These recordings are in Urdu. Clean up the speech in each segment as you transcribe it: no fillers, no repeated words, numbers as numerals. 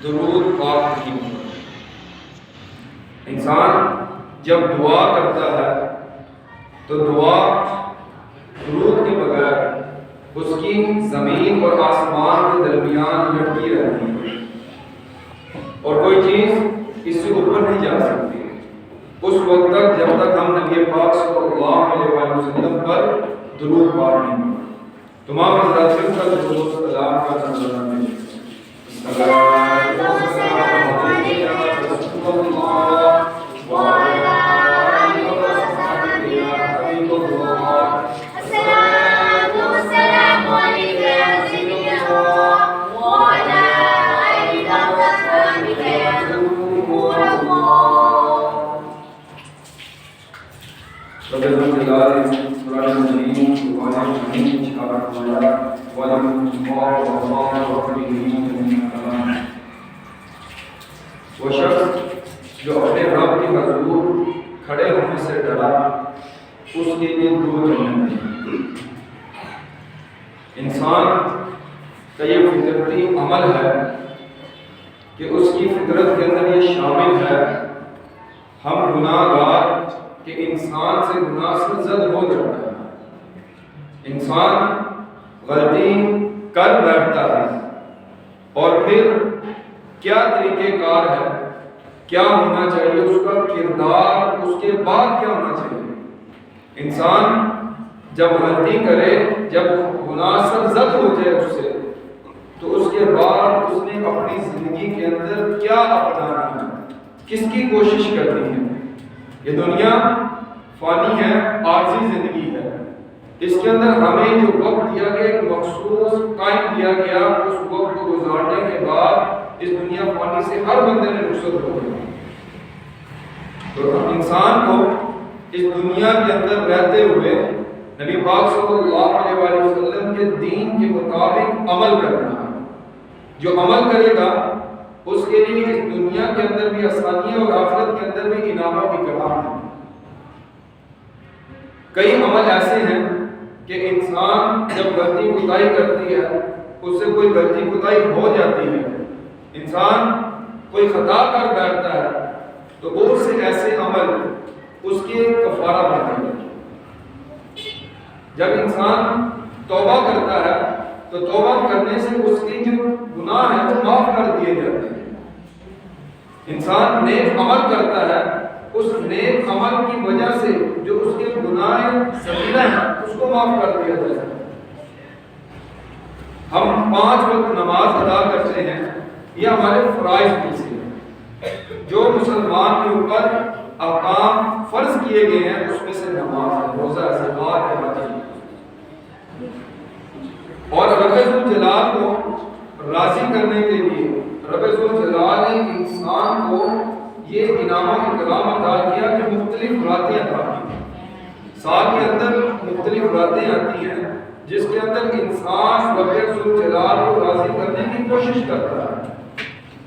درود پاک نہیں ہوتا۔ انسان جب دعا کرتا ہے تو دعا درود کے بغیر اس کی زمین اور آسمان کے درمیان لٹکی رہتی ہے اور کوئی چیز اس سے اوپر نہیں جا سکتی اس وقت تک جب تک ہم نبی پاک صلی اللہ علیہ وسلم پر درود پاک نہیں کرتے۔ تمام حضرات سے کا درود سلام کا سلام ہے۔ وہ شخص جو اپنے رب کے حضور کھڑے ہونے سے ڈرا اس کے لیے دو جنت ہیں۔ انسان کا یہ فطرتی عمل ہے کہ اس کی فطرت کے اندر یہ شامل ہے ہم گناہ گار کہ انسان سے گناہ سے زد ہو جاتا ہے، انسان غلطی کر بیٹھتا ہے اور پھر کیا طریقہ کار ہے، کیا ہونا چاہیے اس کا کردار، اس کے بعد کیا ہونا چاہیے۔ انسان جب غلطی کرے، جب گناہ سے زد ہو جائے اس سے، تو اس کے بعد اس نے اپنی زندگی کے اندر کیا اپنانا ہے، کس کی کوشش کرنی ہے۔ یہ دنیا فانی ہے، عارضی زندگی ہے، اس کے اندر ہمیں جو وقت دیا گیا، ایک مخصوص ٹائم دیا گیا، اس وقت کو گزارنے کے بعد اس دنیا فانی سے ہر بندے نے رخصت ہو گیا۔ تو انسان کو اس دنیا کے اندر رہتے ہوئے نبی پاک صلی اللہ علیہ وسلم کے دین کے مطابق عمل کرنا ہے۔ جو عمل کرے گا اس کے لیے اس دنیا کے اندر بھی آسانی اور آخرت کے اندر بھی انعام و اکرام ہے۔ کئی عمل ایسے ہیں کہ انسان جب غلطی کوتاہی کرتی ہے، اس سے کوئی غلطی کوتاہی ہو جاتی ہے، انسان کوئی خطا کر بیٹھتا ہے تو بہت سے ایسے عمل اس کے کفارہ بنتے ہیں۔ جب انسان توبہ کرتا ہے تو توبہ کرنے سے اس کی جو گناہ ہے وہ معاف کر دیے جاتے ہیں۔ انسان نیک عمل کرتا ہے، اس نیک عمل کی وجہ سے جو اس کے گناہ صغیرہ ہیں اس کو معاف کر دیا جاتا ہے۔ ہم 5 وقت نماز ادا کرتے ہیں، یہ ہمارے فرائض میں سے ہے۔ جو مسلمان کے اوپر احکام فرض کیے گئے ہیں اس میں سے نماز ہے، روزہ ہے، زکوٰۃ ہے، حج ہے۔ اور رب ذوالجلال کو راضی کرنے کے لیے رب ذوالجلال نے انسان کو یہ انعام و اکرام عطا کیا کہ مختلف راتیں عطا کی۔ سال کے اندر مختلف راتیں آتی ہیں جس کے اندر انسان رب ذوالجلال کو راضی کرنے کی کوشش کرتا ہے۔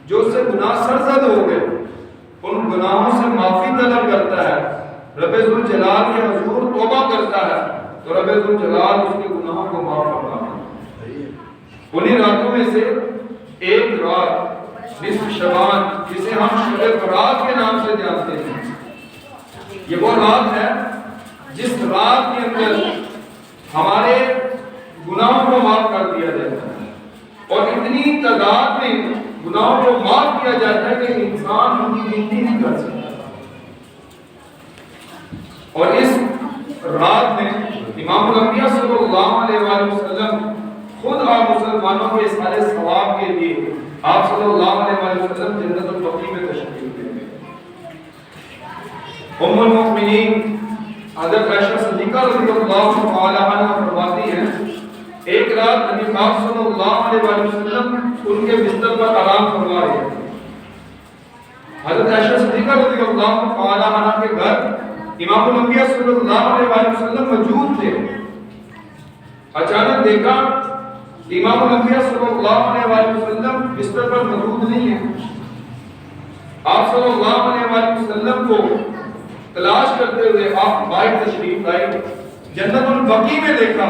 جو اس سے گناہ سرزد ہو گئے ان گناہوں سے معافی طلب کرتا ہے، رب ذوالجلال کے حضور توبہ کرتا ہے تو رب ذوالجلال اس کے گناہوں کو معاف کرتا ہے۔ انہی راتوں میں سے ایک رات نصف شعبان جسے ہم شب برات کے نام سے جانتے ہیں، یہ وہ رات ہے جس رات کے اندر ہمارے گناہوں کو معاف کر دیا جاتا ہے اور اتنی تعداد میں گناہوں کو معاف کیا جاتا ہے کہ انسان ان کی گنتی نہیں کر سکتا۔ اور اس رات میں امام الانبیاء صلی اللہ علیہ وسلم خود آپ مسلمانوں کے سارے ثواب کے لیے آپ صلی اللہ علیہ وسلم جنت البقیع میں تشریف لے گئے۔ ام المؤمنین حضرت عائشہ صدیقہ رضی اللہ تعالی عنہا فرماتی ہیں ایک رات نبی پاک صلی اللہ علیہ وسلم ان کے بستر پر آرام فرما رہے تھے۔ حضرت عائشہ صدیقہ رضی اللہ تعالی عنہا کے گھر امام الانبیاء صلی اللہ علیہ وسلم موجود تھے۔ اچانک دیکھا امام الانبیاء صلی اللہ علیہ وسلم بستر پر موجود نہیں ہیں۔ آپ صلی اللہ علیہ وسلم کو تلاش کرتے ہوئے آپ باہر تشریف لائے، جنت البقیع میں دیکھا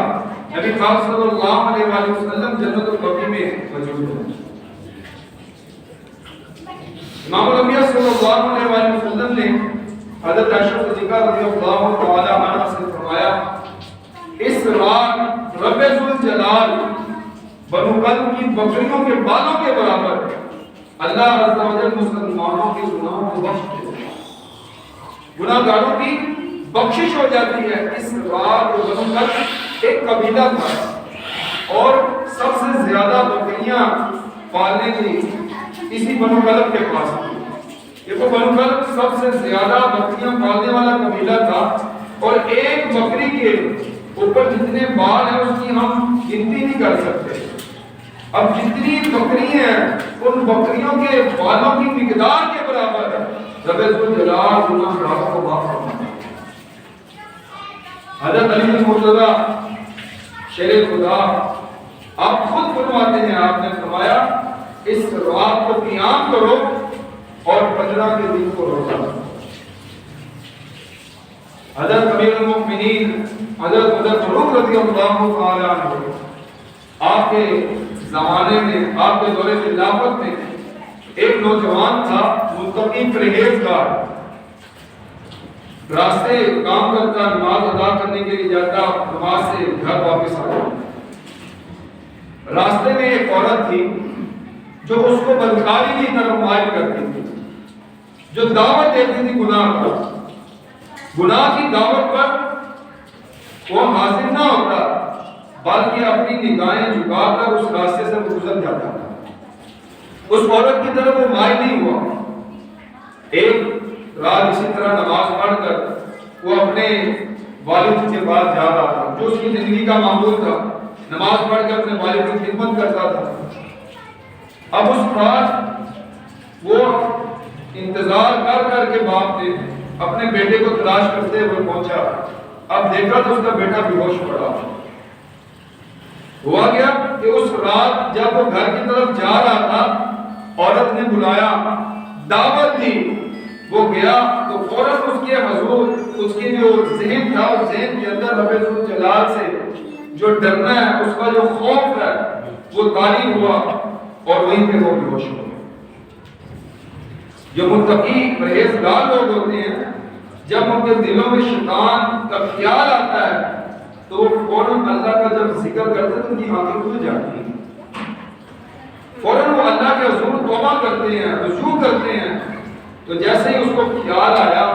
نبی پاک صلی اللہ علیہ وسلم جنت البقیع میں موجود ہیں۔ امام الانبیاء صلی اللہ علیہ وآلہ وسلم نے حضرت عائشہ صدیقہ رضی اللہ تعالی عنہا سے فرمایا اس رات رب ذوالجلال بنو کلب کی بکریوں کے بالوں کے برابر ہے۔ اللہ عز و جل مسلمانوں کے گناہوں کو بخش دیتا ہے، گناہ گاروں کی بخشش ہو جاتی ہے۔ اس رات کو بنو کلب ایک قبیلہ تھا اور سب سے زیادہ بکریاں پالنے کی اسی بنو کلب کے پاس تھی۔ یہ بنو کلب سب سے زیادہ بکریاں پالنے والا قبیلہ تھا اور ایک بکری کے اوپر جتنے بال ہیں اس کی ہم گنتی نہیں کر سکتے۔ اب جتنی بکریاں ہیں ان بکریوں کے بالوں کی مقدار کے برابر ہے۔ رب ذوالجلال گناہ گاروں کو معاف فرماتا ہے۔ حضرت علی بن مرتضیٰ شیر خدا آپ خود فرماتے ہیں، آپ نے فرمایا اس رات کو قیام کرو اور 15 کے دن کو روزہ رکھو۔ حضرت امیر المؤمنین حضرت عمر فاروق رضی اللہ تعالی عنہ آپ کے زمانے میں، آپ کے دور خلافت میں ایک نوجوان تھا متقی پرہیزگار، راستے کام کرتا، نماز ادا کرنے کے لیے جاتا، نماز سے گھر واپس آتا۔ راستے میں ایک عورت تھی جو اس کو بدکاری کی طرف مائل کرتی تھی، جو دعوت دیتی تھی گناہ پر۔ گناہ کی دعوت پر وہ حاضر نہ ہوتا بلکہ اپنی نگاہیں جھکا کر اس راستے سے گزر جاتا تھا۔ اس عورت کی طرف وہ مائل نہیں ہوا۔ ایک رات اسی طرح نماز پڑھ کر وہ اپنے والد کے پاس جا رہا تھا، جو اس کی زندگی کا معمول تھا، نماز پڑھ کر اپنے والد کی خدمت کرتا تھا۔ اب اس رات وہ انتظار کر کر کے باپ نے اپنے بیٹے کو تلاش کرتے ہوئے پہنچا۔ اب دیکھا تو اس کا بیٹا بے ہوش پڑا۔ ہوا کیا کہ اس رات جب وہ گھر کی طرف جا رہا تھا، عورت نے بلایا، دعوت دی، وہ گیا تو فوراً اس کے حضور، اس کی جو ذہن تھا، اس ذہن کے اندر رب ذوالجلال سے جو ڈرنا ہے، اس کا جو خوف ہے وہ طاری ہوا اور وہیں پہ وہ بے ہوش ہو گیا۔ جو متقی پرہیزگار لوگ ہوتے ہیں، جب ان کے دلوں میں شیطان کا خیال آتا ہے تو وہ فوراً اللہ کا جب ذکر کرتے ہیں تو ان کی آنکھیں کھل جاتی ہیں، فوراً وہ اللہ کے حضور توبہ کرتے ہیں، رجوع کرتے ہیں۔ تو جیسے ہی اس کو خیال آیا،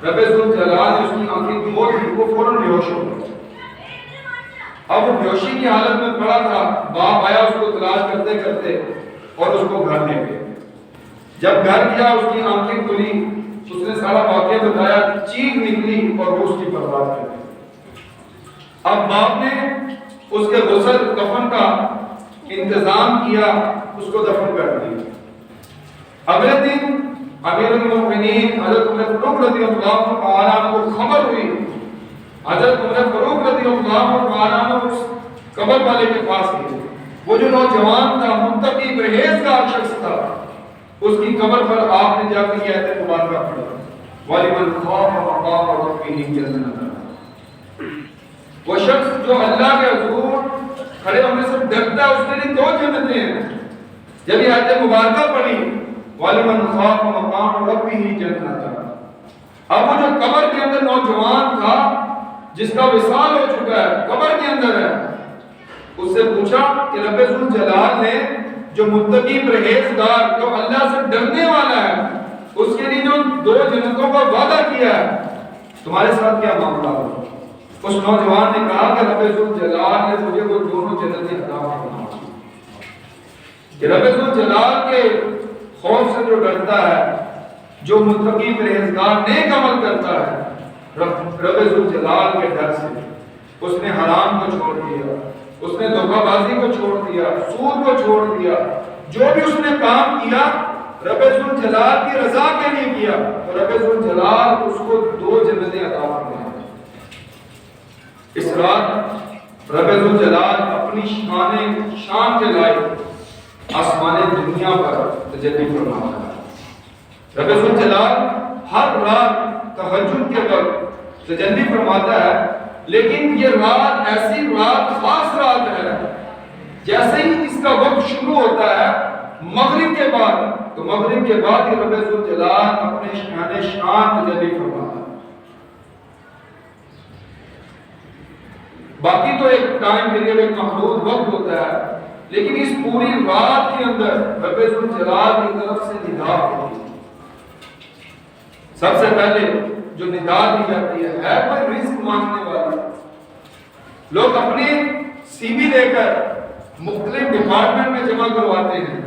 رب ذوالجلال نے اس کی آنکھیں کھول دی، وہ فوراً بے ہوش ہو گیا۔ اب وہ بے ہوشی کی حالت میں پڑا تھا، باپ آیا اس کو تلاش کرتے کرتے اور اس کو گھر لے گئے۔ جب گھر گیا اس کی آنکھیں کھلی، اس نے سارا واقعہ بتایا، چیخ نکلی اور وہ اس کی برباد کر دی۔ اب باپ نے اس کے غسل کفن کا انتظام کیا، اس کو دفن کر دیا۔ اگلے دن امیر المؤمنین حضرت عمر فاروق رضی اللہ تعالی عنہ کو خبر ہوئی۔ حضرت عمر فاروق رضی اللہ تعالی عنہ اس قبر والے کے پاس گئے۔ وہ جو نوجوان تھا، متقی پرہیزگار شخص تھا، اس کی قبر پر آپ نے جا کے یہ آیت مبارکہ پڑھا، وَلِمَنْ خَافَ مَقَامَ رَبِّهِ جَنَّتَانِ۔ وہ شخص جو اللہ کے حضور کھڑے ہونے سے ڈرتا ہے، اس کے لیے 2 جنتیں ہیں۔ جب یہ آیت مبارکہ پڑھی، وَلِمَنْ خَافَ مَقَامَ رَبِّهِ جَنَّتَانِ، اب وہ جو قبر کے اندر نوجوان تھا جس کا وصال ہو چکا ہے، قبر کے اندر ہے، اس سے پوچھا کہ رب ذوالجلال نے جو متقی پرہیزگار، جو اللہ سے ڈرنے والا ہے، اس کے لیے جو 2 جنتوں کا وعدہ کیا ہے، تمہارے ساتھ کیا معاملہ ہو؟ اس نوجوان نے کہا کہ رب ذوالجلال نے مجھے وہ دونوں جنتیں عطا فرمائیں۔ کہ رب ذوالجلال کے خوف سے جو ڈرتا ہے، جو متقی پرہیزگار نیک عمل کرتا ہے، رب ذوالجلال کے ڈر سے اس نے حرام کو چھوڑ دیا، اس نے دھوکہ بازی کو چھوڑ دیا، سود کو چھوڑ دیا، جو بھی اس نے کام کیا رب ذوالجلال کی رضا کے لیے کیا، تو رب ذوالجلال اس کو 2 جنتیں عطا فرمائیں۔ اس رات رب ذوالجلال اپنی شان کے لائق آسمان دنیا پر تجلی فرماتا ہے۔ رب ذوالجلال ہر رات تہجد کے وقت تجلی فرماتا ہے، لیکن یہ رات ایسی رات، خاص رات ہے، جیسے ہی اس کا وقت شروع ہوتا ہے مغرب کے بعد، تو مغرب کے بعد ہی رب ذوالجلال اپنے شان تجلی فرماتا ہے۔ باقی تو ایک ٹائم پیریڈ، ایک محدود وقت ہوتا ہے، لیکن اس پوری رات کے اندر رب ذوالجلال کی طرف سے ندا ہوتی ہے۔ سب سے پہلے جو ندا دی جاتی ہے کوئی رزق مانگنے والا، لوگ اپنی سی وی لے کر مختلف ڈپارٹمنٹ میں جمع کرواتے ہیں،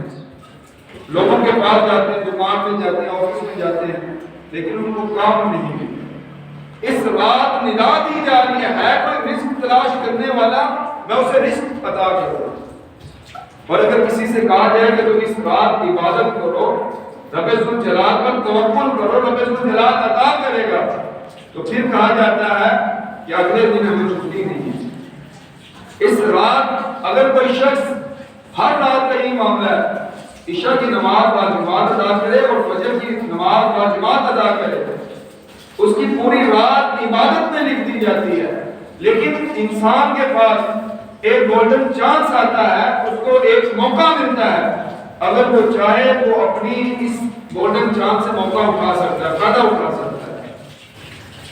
لوگوں کے پاس جاتے ہیں، دکان میں جاتے ہیں، آفس میں جاتے ہیں، لیکن ان کو کام نہیں ملتا۔ اس رات ندا دی جا رہی ہے کوئی رزق تلاش کرنے والا، میں اسے رزق عطا کروں۔ اور اگر کسی سے کہا جائے کہ تم اس رات عبادت کرو، رب ذوالجلال پر توکل کرو، رب ذوالجلال عطا کرے گا، تو پھر کہا جاتا ہے کہ اگلے دن ہمیں چھٹی نہیں ہے۔ اس رات اگر کوئی شخص ہر رات کا یہ معاملہ ہے، عشاء کی نماز باجماعت ادا کرے اور فجر کی نماز باجماعت ادا کرے، اس کی پوری رات عبادت میں لکھ دی جاتی ہے۔ لیکن انسان کے پاس ایک گولڈن چانس آتا ہے، اس کو ایک موقع ملتا ہے، اگر وہ چاہے تو اپنی اس گولڈن چانس سے موقع اٹھا سکتا ہے، فائدہ اٹھا سکتا ہے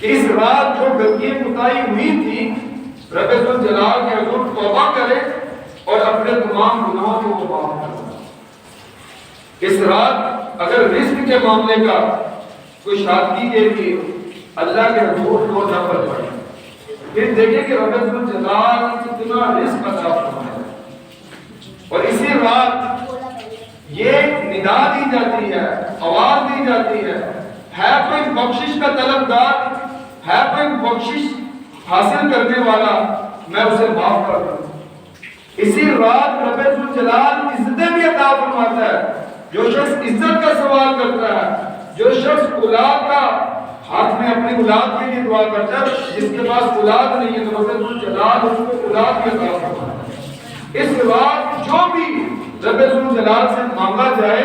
کہ اس رات جو غلطیاں کوتاہی ہوئی تھی، رب ذوالجلال کے حضور توبہ کرے اور اپنے تمام گناہوں کو معاف کرے۔ اس رات اگر رزق کے معاملے کا کوئی شادی کے لیے اللہ کے حضور کو نفل پڑے، پھر دیکھیں کہ رب ذوالجلال کتنا رزق عطا فرماتا ہے۔ اور اسی رات یہ ندا دی جاتی ہے، آواز دی جاتی ہے کوئی بخشش کا طلبگار، ہے کوئی بخشش حاصل کرنے والا، میں اسے معاف کر دوں۔ اسی رات رب ذوالجلال عزتیں بھی عطا فرماتا ہے۔ جو شخص عزت کا سوال کرتا ہے، جو شخص اولاد کا ہاتھ میں اپنی اولاد کے لیے دعا کرتا ہے، جس کے پاس اولاد نہیں ہے تو رب ذوالجلال اس کو اولاد بھی عطا فرماتا ہے۔ اس رات جو بھی رب ذوالجلال سے مانگا جائے،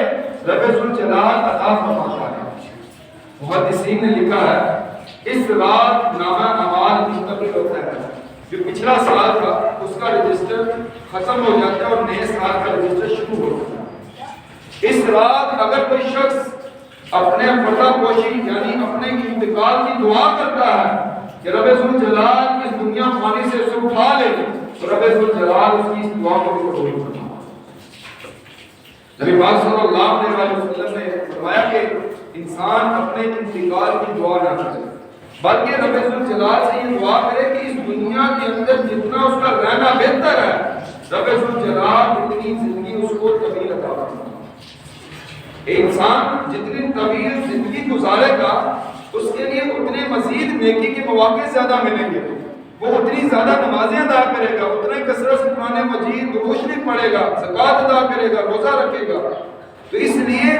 رب ذوالجلال عطا فرماتا ہے۔ محدثین نے لکھا ہے اس رات نامہ اعمال منتقل ہوتا ہے، جو پچھلا سال کا اس کا رجسٹر ختم ہو جاتا ہے اور نئے سال کا رجسٹر شروع ہوتا ہے۔ اس رات اگر کوئی شخص اپنے پردہ پوشی یعنی اپنے انتقال کی دعا کرتا ہے کہ رب ذوالجلال اس دنیا فانی سے اسے اٹھا لے، تو رب ذوالجلال اس کی اس دعا کو بھی قبول کرتا ہے۔ نبی پاک صلی اللہ علیہ وسلم نے فرمایا کہ انسان اپنے انتقال کی دعا نہ کرے، بلکہ رب ذوالجلال سے یہ دعا کرے کہ اس دنیا کے اندر جتنا اس کا رہنا بہتر ہے، رب ذوالجلال اتنی زندگی اس کو طویل عطا فرمائے۔ انسان جتنی طویل زندگی گزارے گا، اس کے لیے اتنے مزید نیکی کے مواقع زیادہ ملیں گے، وہ اتنی زیادہ نمازیں ادا کرے گا، اتنا کثرت سے قرآن مجید روشنی پڑھے گا، زکوٰۃ ادا کرے گا، روزہ رکھے گا۔ تو اس لیے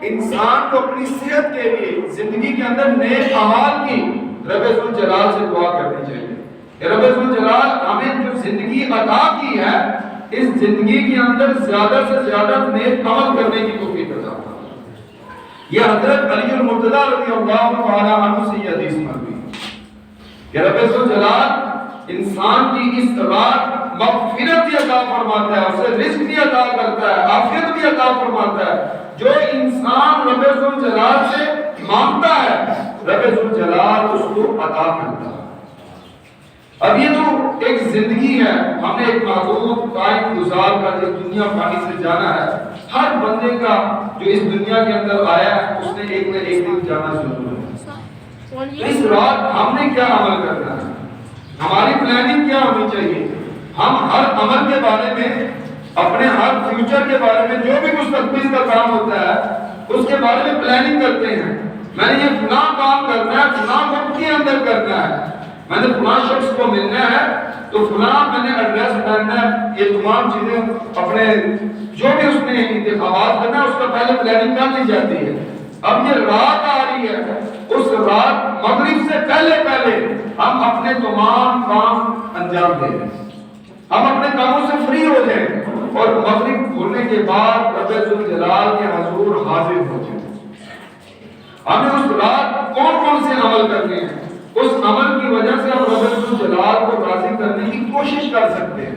انسان کو اپنی صحت کے لیے زندگی کے اندر نیک اعمال کی رب ذوالجلال سے دعا کرنی چاہیے کہ رب ذوالجلال ہمیں جو زندگی عطا کی ہے، اس زندگی کے اندر زیادہ سے زیادہ نیک عمل کرنے کی توفیق عطا فرمائے۔ یہ حضرت علی المرتضیٰ رضی اللہ تعالی عنہ سے یہ حدیث مروی کہ رب ذوالجلال انسان کی اس رات مغفرت بھی عطا فرماتا ہے، اسے رزق بھی عطا کرتا ہے، عافیت بھی عطا فرماتا ہے۔ جو انسان رب ذوالجلال سے مانگتا ہے، رب ذوالجلال اس کو عطا کرتا ہے۔ اب یہ تو ایک زندگی ہے، ہم نے ایک محدود ٹائم گزار کر اس دنیا فانی سے جانا ہے۔ ہر بندے کا جو اس دنیا کے اندر آیا ہے، اس نے ایک نہ ایک دن جانا ضرور ہے۔ اس رات ہم نے کیا عمل کرنا ہے، ہماری پلاننگ کیا ہونی چاہیے؟ ہم ہر عمل کے بارے میں، اپنے ہر فیوچر کے بارے میں، جو بھی مستقبل کا کام ہوتا ہے اس کے بارے میں پلاننگ کرتے ہیں۔ میں نے یہ فلاں کام کرنا ہے، فلاں وقت کے اندر کرنا ہے، میں نے فلاں شخص کو ملنا ہے تو فلاں میں نے ایڈریس ڈالنا ہے، یہ تمام چیزیں اپنے جو بھی اس نے انتخابات کرنا ہے اس کا پہلے پلاننگ کر لی جاتی ہے۔ اب یہ رات آ رہی ہے، اس رات مغرب سے پہلے ہم اپنے تمام کام انجام دیں، ہم اپنے کاموں سے فری ہو جائیں اور مغرب ہونے کے بعد رب ذوالجلال کے حضور حاضر ہو جائیں۔ ہمیں اس رات کون کون سے عمل کرنے ہیں، اس عمل کی وجہ سے ہم رب ذوالجلال کو راضی کرنے کی کوشش کر سکتے ہیں،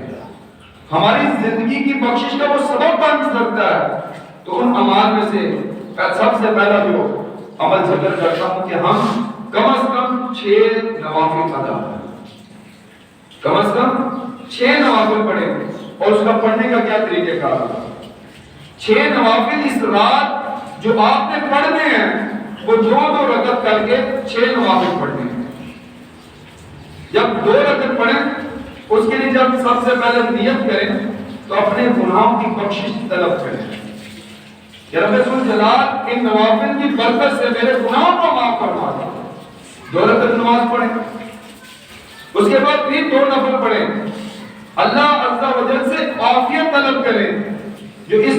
ہماری زندگی کی بخشش کا وہ سبب بن سکتا ہے۔ تو ان اعمال میں سے سب سے پہلا جو عمل ذکر کرتا ہوں کہ ہم کم از کم 6 نوافل ادا کریں، کم از کم 6 نوافل پڑھیں۔ اور اس کا پڑھنے کا کیا طریقہ کار ہے؟ 6 نوافل اس رات جو آپ نے پڑھنے ہیں وہ 2 رکعت کر کے 6 نوافل پڑھنے ہیں۔ جب 2 رکعت پڑھیں اس کے لیے جب سب سے پہلے نیت کریں تو اپنے گناہوں کی بخشش طلب کریں کہ رب ذوالجلال ان نوافل کی برکت سے میرے گناہوں کو معاف فرما دے۔ 2 رکعت نماز پڑھیں، اس کے بعد پھر 2 نفل پڑھیں، اللہ عز و جل سے عافیت طلب کریں جو اس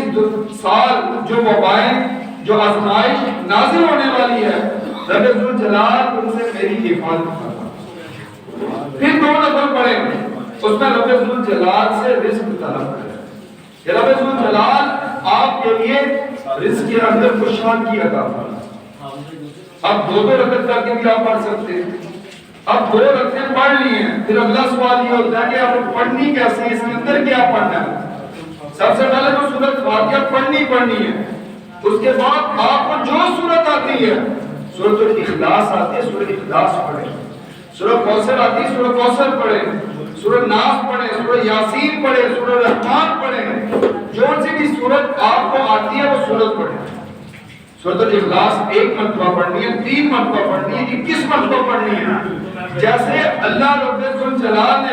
سال جو وبائیں جو آزمائش نازل ہونے والی ہے رب ذوالجلال ان سے میری حفاظت فرما۔ پھر 2 نفل پڑھیں، اس میں رب ذوالجلال سے رزق طلب کریں کہ رب ذوالجلال آپ کے لیے رزق کے اندر خوشحالی عطا فرمائے۔ اب 2 رکعت کر کے بھی آپ پڑھ سکتے ہیں۔ اب 2 رکعتیں پڑھ لی ہیں، پھر اگلا سوال یہ ہوتا ہے کہ آپ پڑھنی کیسے ہے، اس کے اندر کیا پڑھنا ہے؟ سب سے پہلے تو سورۃ فاتحہ پڑھنی ہے، اس کے بعد آپ کو جو سورت آتی ہے، سورۃ الاخلاص آتی ہے سورۃ الاخلاص پڑھیں، سورۃ کوثر آتی ہے سورۃ کوثر پڑھیں، سورۃ ناس پڑھیں، سورۃ یاسین پڑھیں، سورۃ رحمان پڑھیں، جو سی بھی سورت آپ کو آتی ہے وہ سورت پڑھیں۔ سورۃ الاخلاص 1 مرتبہ پڑھنی ہے، 3 مرتبہ پڑھنی ہے، 21 مرتبہ پڑھنی ہے۔ جیسے اللہ رب ذوالجلال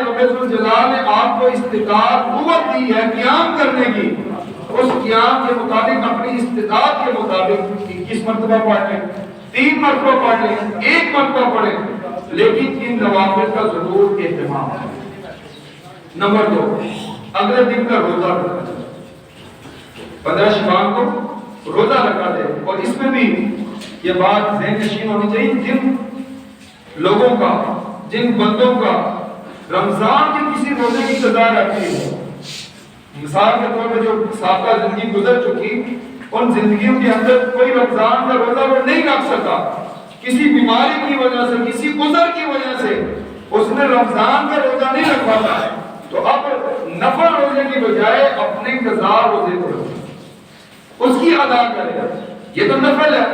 نے آپ کو استطاعت قوت دی ہے قیام کرنے کی، اس قیام کے مطابق اپنی استطاعت کے مطابق 21 مرتبہ پڑھ لیں، 3 مرتبہ پڑھ لیں، 1 مرتبہ پڑھیں، لیکن ان نوافل کا ضرور اہتمام ہے۔ نمبر 2، اگلے دن کا روزہ رکھنا، 15 شعبان کو روزہ رکھا دے۔ اور اس میں بھی یہ بات ذہن نشین ہونی چاہیے، جن لوگوں کا جن بندوں کا رمضان کے کسی روزے کی قضا رہتی ہے، مثال کے طور پر جو سابقہ زندگی گزر چکی، ان زندگیوں کے اندر کوئی رمضان کا روزہ وہ نہیں رکھ سکا، کسی بیماری کی وجہ سے، کسی گزر کی وجہ سے اس نے رمضان کا روزہ نہیں رکھا تھا، تو اب نفل روزے کی بجائے اپنے قضا روزے کو اس کی ادا کرے۔ یہ تو نفل ہے،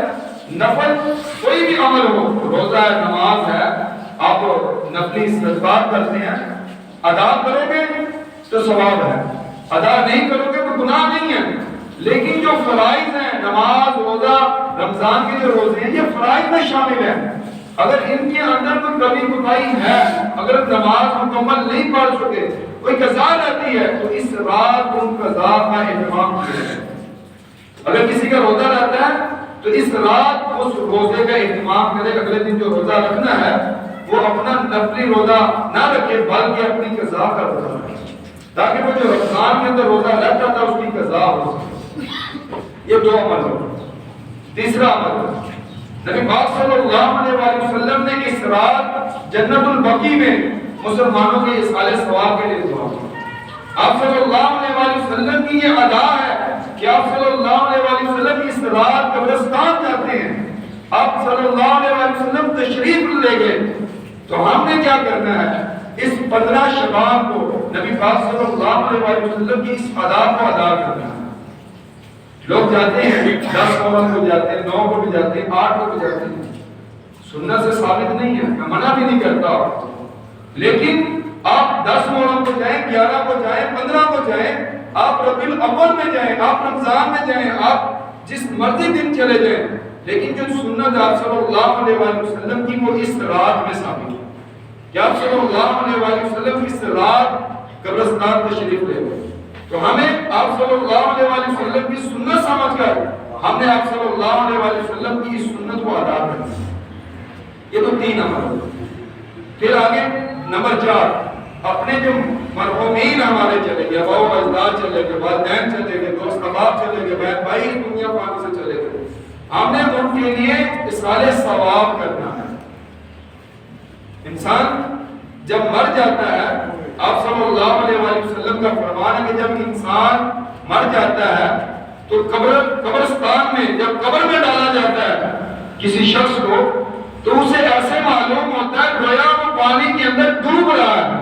نفل کوئی بھی عمل ہو، روزہ ہے، نماز ہے، آپ نفلی صدقات کرتے ہیں، ادا کرو گے تو ثواب ہے، ادا نہیں کرو گے تو گناہ نہیں ہے۔ لیکن جو فرائض ہیں، نماز، روزہ، رمضان کے جو روزے ہیں، یہ فرائض میں شامل ہیں۔ اگر ان کے اندر کوئی کمی کوتاہی ہے، اگر نماز مکمل نہیں پڑھ سکے، کوئی قضا رہتی ہے، تو اس رات ان قضا کا اہتمام کیا جائے۔ اگر کسی کا روزہ رہتا ہے تو اس رات اس روزے کا اہتمام کرے، اگلے دن جو روزہ رکھنا ہے وہ اپنا نفلی روزہ نہ رکھے بلکہ اپنی قضا کا روزہ رکھے، تاکہ وہ جو رمضان کے اندر روزہ رکھتا تھا اس کی قضا ہو سکے۔ یہ 2 عمل ہو۔ تیسرا عمل، نبی پاک صلی اللہ علیہ وآلہ وسلم نے اس رات جنت البقیع میں مسلمانوں کے اصحال ثواب کے لیے دعا کی۔ آپ صلی اللہ علیہ وآلہ وسلم کی یہ ادا ہے کہ آپ صلی اللہ علیہ وآلہ وسلم اس رات قبرستان جاتے ہیں، آپ صلی اللہ علیہ وآلہ وسلم تشریف لے گئے، تو ہم نے کیا کرنا ہے؟ اس 15 شعبان کو نبی پاک صلی اللہ علیہ وآلہ وسلم کی اس ادا کو ادا کرنا ہے۔ لوگ جاتے ہیں 10 محرم کو جاتے ہیں، 9 کو بھی جاتے ہیں، 8 کو بھی جاتے ہیں، سنت سے ثابت نہیں ہے، میں منع بھی نہیں کرتا، لیکن آپ 10 محرم کو جائیں، 11 کو جائیں، 15 کو جائیں، آپ ربیع الاول میں جائیں، آپ رمضان میں جائیں، آپ جس مرضی دن چلے جائیں، لیکن جو سنت آپ صلی اللہ علیہ وآلہ وسلم کی وہ اس رات میں ثابت ہے کہ آپ صلی اللہ علیہ وآلہ وسلم اس رات قبرستان تشریف لے گئے۔ تو ہمیں آپ صلی اللہ علیہ وآلہ وسلم کی سنت سمجھ کر ہم نے آپ صلی اللہ علیہ وآلہ وسلم کی اس سنت کو ادا کرنا۔ یہ تو 3 عمل۔ پھر آگے نمبر 4، اپنے جو مرحومین ہمارے چلے گئے، باؤ اجداد چلے گئے، والدین چلے گئے، دوست احباب چلے گئے، بہن بھائی دنیا پاک سے چلے گئے، ہم نے ان کے لیے اصحال ثواب کرنا ہے۔ انسان جب مر جاتا ہے، آپ صلی اللہ علیہ وآلہ وسلم کا فرمان ہے کہ جب انسان مر جاتا ہے تو قبرستان میں جب قبر میں ڈالا جاتا ہے کسی شخص کو، تو اسے ایسے معلوم ہوتا ہے گویا وہ پانی کے اندر ڈوب رہا ہے،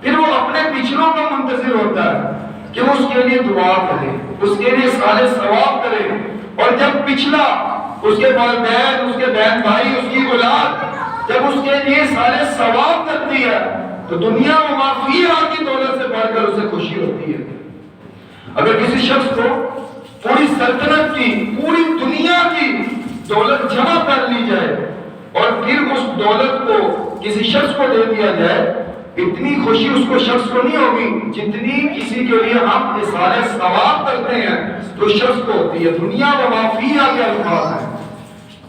پھر وہ اپنے پچھلوں کا منتظر ہوتا ہے کہ وہ اس کے لیے دعا کرے، اس کے لیے صالح ثواب کرے، اور جب پچھلا اس کے والدین، اس کے بہن بھائی، اس کی اولاد جب اس کے لیے صالح ثواب کرتی ہے تو دنیا و ما فیہا کی دولت سے بڑھ کر اسے خوشی ہوتی ہے۔ اگر کسی شخص کو پوری سلطنت کی، پوری دنیا کی دولت جمع کر لی جائے اور پھر اس دولت کو کسی شخص کو دے دیا جائے، اتنی خوشی اس کو شخص کو نہیں ہوگی جتنی کسی کے لیے ہم اظہار ثواب کرتے ہیں تو شخص کو ہوتی ہے۔ دنیا و ما فیہا کے الفاظ ہیں،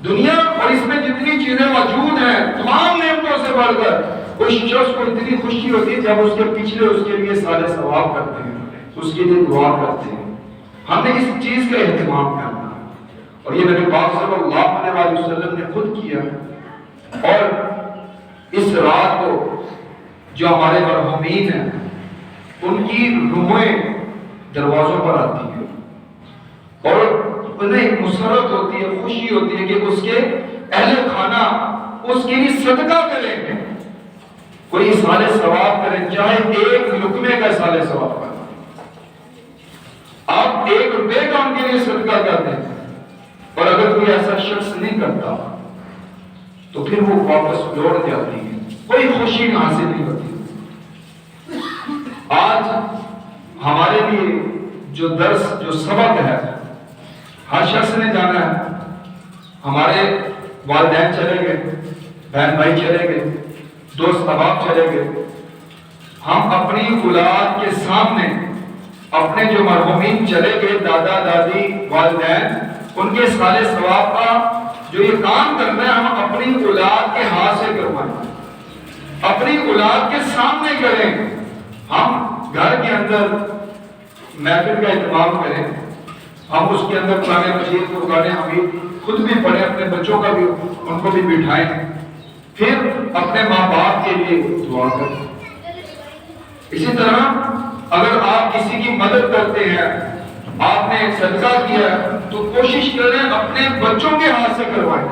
دنیا اور اس میں جتنی چیزیں موجود ہیں تمام نعمتوں سے بڑھ کر اس شخص کو اتنی خوشی ہوتی ہے جب اس کے پچھلے اس کے لیے صالح ثواب کرتے ہیں، اس کے لیے دعا کرتے ہیں۔ ہم نے اس چیز کا اہتمام کرنا، اور یہ نبی پاک صلی اللہ علیہ وسلم نے خود کیا۔ اور اس رات کو جو ہمارے مرحومین ہیں ان کی روحیں دروازوں پر آتی ہیں اور انہیں مسرت ہوتی ہے، خوشی ہوتی ہے کہ اس کے اہل خانہ اس کے لیے صدقہ کریں، کوئی صالح ثواب کریں، چاہے ایک لقمے کا صالح ثواب کریں۔ آپ 1 روپے کا ان کے لیے صدقہ کرتے ہیں، اور اگر کوئی ایسا شخص نہیں کرتا تو پھر وہ واپس لوٹ جاتی ہے، کوئی خوشی حاصل نہیں ہوتی۔ آج ہمارے لیے جو درس، جو سبق ہے، ہر شخص نے جانا ہے۔ ہمارے والدین چلے گئے، بہن بھائی چلے گئے، دوست احباب چلے گئے، ہم اپنی اولاد کے سامنے اپنے جو مرحومین چلے گئے، دادا دادی، والدین، ان کے صالح ثواب کا جو یہ کام کرنا ہے ہم اپنی اولاد کے ہاتھ سے کروائیں، اپنی اولاد کے سامنے کریں۔ ہم گھر کے اندر محفل کا اہتمام کریں، ہم اس کے اندر قرآن مجید کو قرآن حمید خود بھی پڑھیں، اپنے بچوں کا بھی ان کو بھی بٹھائیں، پھر اپنے ماں باپ کے لیے دعا کریں۔ اسی طرح اگر آپ کسی کی مدد کرتے ہیں، آپ نے صدقہ کیا تو کوشش کریں اپنے بچوں کے ہاتھ سے کروائیں،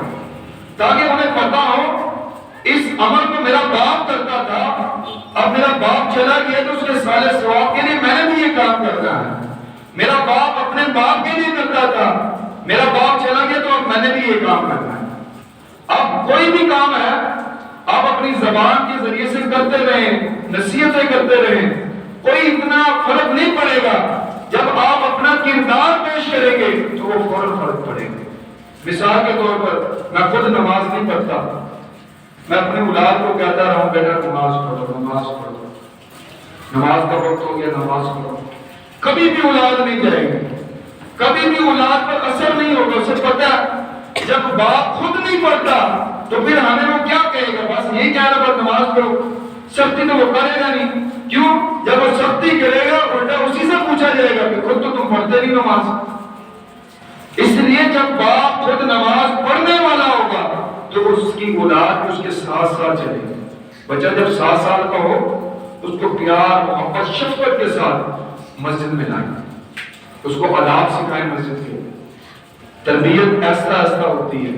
تاکہ انہیں پتا ہو اس عمل کو میرا باپ کرتا تھا، اب میرا باپ چلا گیا تو اس کے صالح ثواب کے لیے میں نے بھی یہ کام کرنا ہے۔ میرا باپ اپنے باپ کے لیے کرتا تھا، میرا باپ چلا گیا تو اب میں نے بھی یہ کام کرنا ہے۔ اب کوئی بھی کام ہے آپ اپنی زبان کے ذریعے سے کرتے رہیں، نصیحتیں کرتے رہیں، کوئی اتنا فرق نہیں پڑے گا۔ جب آپ اپنا کردار پیش کریں گے تو وہ فوراً فرق پڑے گا۔ مثال کے طور پر میں خود نماز نہیں پڑھتا، میں اپنے اولاد کو کہتا رہا ہوں بیٹا نماز پڑھو، نماز پڑھو، نماز کا وقت ہو گیا نماز پڑھو، کبھی بھی اولاد نہیں جائے گی، کبھی بھی اولاد پر اثر نہیں ہوگا۔ اسے پتہ ہے جب باپ خود نہیں پڑھتا تو پھر ہمیں وہ کیا کہے گا، بس یہی کہہ رہا بس نماز پڑھو، سختی تو وہ کرے گا نہیں۔ کیوں؟ جب وہ سختی کرے گا الٹا اسی سے پوچھا جائے گا کہ خود تو تم پڑھتے نہیں نماز۔ اس لیے جب باپ خود نماز پڑھنے والا ہوگا تو اس کی اولاد اس کے ساتھ ساتھ چلے گی۔ بچہ جب 7 سال کا ہو اس کو پیار، محبت، شفقت کے ساتھ مسجد میں لائیں، اس کو آداب سکھائیں، مسجد کے تربیت ایسا ایسا ہوتی ہے۔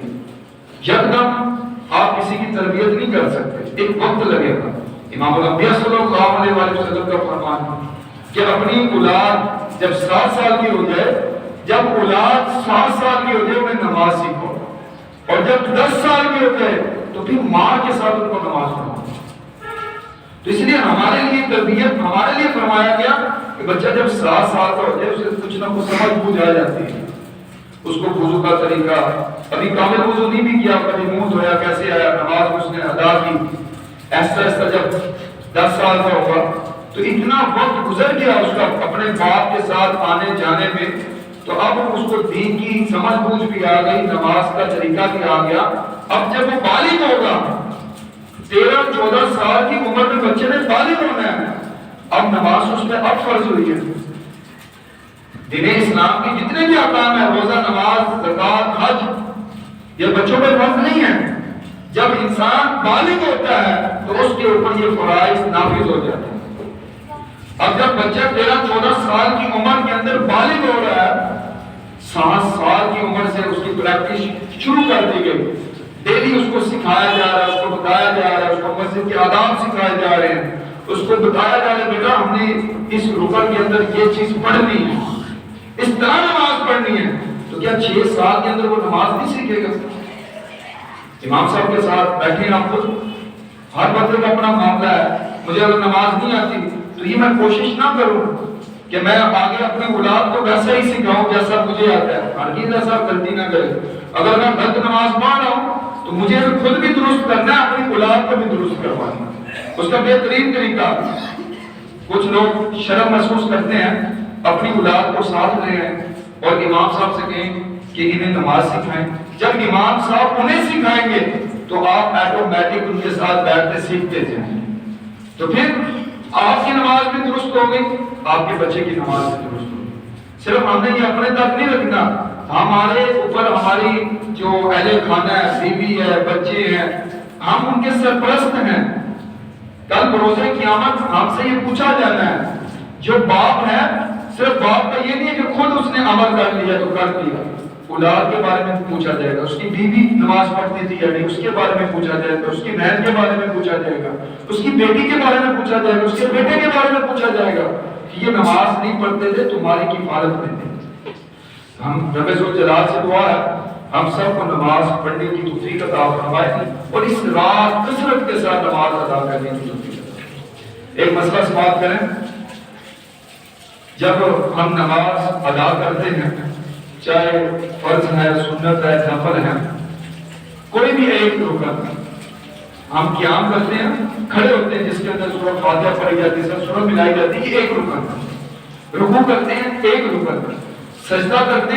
یکدم آپ کسی کی تربیت نہیں کر سکتے، ایک وقت لگے گا۔ امام الانبیاء صلی اللہ علیہ وسلم کا فرمان ہے کہ اپنی اولاد جب 7 سال کی ہو جائے، جب اولاد 7 سال کی ہو جائے انہیں نماز سیکھو، اور جب 10 سال کی ہو جائے تو پھر ماں کے ساتھ ان کو نماز پڑھاؤ۔ تو اس لیے ہمارے لیے تربیت، ہمارے لیے فرمایا گیا کہ بچہ جب 7 سال کا ہو جائے اسے کچھ نہ کچھ سمجھ بوجھ آ جاتی ہے، اس کو وضو کا طریقہ، ابھی کامل وضو نہیں بھی کیا، کبھی منہ دھویا کیسے آیا، نماز اس نے ادا کی، ایسا ایسا جب 10 سال کا ہوگا تو اتنا وقت گزر گیا اس کا اپنے باپ کے ساتھ آنے جانے میں، تو اب اس کو دین کی سمجھ بوجھ بھی آ گئی، نماز کا طریقہ بھی آ گیا۔ اب جب وہ بالغ ہوگا، 13-14 سال کی عمر میں بچے نے بالغ ہونا ہے، اب نماز اس میں اب فرض ہوئی ہے۔ دین اسلام کی جتنے بھی احکام ہیں، روزہ، نماز، زکوٰۃ، حج، یہ بچوں پہ فرض نہیں ہے۔ جب انسان بالغ ہوتا ہے تو اس کے اوپر یہ فرائض نافذ ہو جاتے ہیں۔ اب جب بچہ 13-14 سال کی عمر کے اندر بالغ ہو رہا ہے، 7 سال کی عمر سے اس کی پریکٹس شروع کر دی گئی، ڈیلی اس کو سکھایا جا رہا ہے، اس کو بتایا جا رہا ہے، اس کو مسجد کے آداب سکھائے جا رہے ہیں، اس کو بتایا جا رہا ہے بیٹا ہم نے اس رکن کے اندر یہ چیز پڑھنی ہے، اس طرح نماز پڑھنی ہے، تو کیا 6 سال کے اندر وہ نماز نہیں سیکھے گا؟ امام صاحب کے ساتھ بیٹھے آپ خود، ہر بندے کا اپنا معاملہ ہے، مجھے اگر نماز نہیں آتی تو یہ میں کوشش نہ کروں کہ میں آگے اپنے اولاد کو ویسا ہی سکھاؤں جیسا مجھے آتا ہے، ہرگز ایسا غلطی نہ کرے۔ اگر میں غلط نماز پڑھ رہا ہوں تو مجھے خود بھی درست کرنا ہے، اپنی اولاد کو بھی درست کروانا ہے۔ اس کا بہترین طریقہ، کچھ لوگ شرم محسوس کرتے ہیں، اپنی اولاد کو ساتھ لے آئیں اور امام صاحب سے کہیں کہ انہیں نماز سکھائیں۔ جب امام صاحب انہیں سکھائیں گے تو آپ آٹومیٹک ان کے ساتھ بیٹھتے سیکھتے جائیں گے، تو پھر آپ کی نماز بھی درست ہو گئی، آپ کے بچے کی نماز بھی درست ہو گئی۔ صرف ہم نے یہ اپنے تک نہیں رکھنا، ہمارے اوپر ہماری جو اہل خانہ ہے، بیوی ہے، بچے ہیں، ہم ان کے سرپرست ہیں۔ کل بروز قیامت ہم سے یہ پوچھا جانا ہے، جو باپ ہے، صرف باپ کا یہ نہیں ہے کہ خود اس نے عمل کر لیا تو کر دیا، اولاد کے بارے میں پوچھا جائے گا، اس کی بیوی نماز پڑھتی تھی یا نہیں اس کے بارے میں پوچھا جائے گا، اس کی بہن کے بارے میں پوچھا جائے گا، اس کی بیٹی کے بارے میں پوچھا جائے گا، اس کے بیٹے کے بارے میں پوچھا جائے گا کہ یہ نماز نہیں پڑھتے تھے، تمہاری کفالت میں تھے۔ ہم رب ذوالجلال سے دعا ہے ہم سب کو نماز پڑھنے کی توفیق عطا فرمائے اور اس رات کثرت کے ساتھ نماز ادا کرنے کی توفیق عطا فرمائے۔ ایک مسئلہ سماعت کریں، جب ہم نماز ادا کرتے ہیں، چاہے فرض ہے، سنت ہے، نفل ہے، کوئی بھی ایک رکن ہم قیام کرتے ہیں، کھڑے ہوتے ہیں جس کے اندر سورہ فاتحہ پڑھی جاتی ہے، سورہ ملائی جاتی ہے، ایک رکن، رکوع کرتے ہیں ایک رکن، سجدہ کرتے ہیں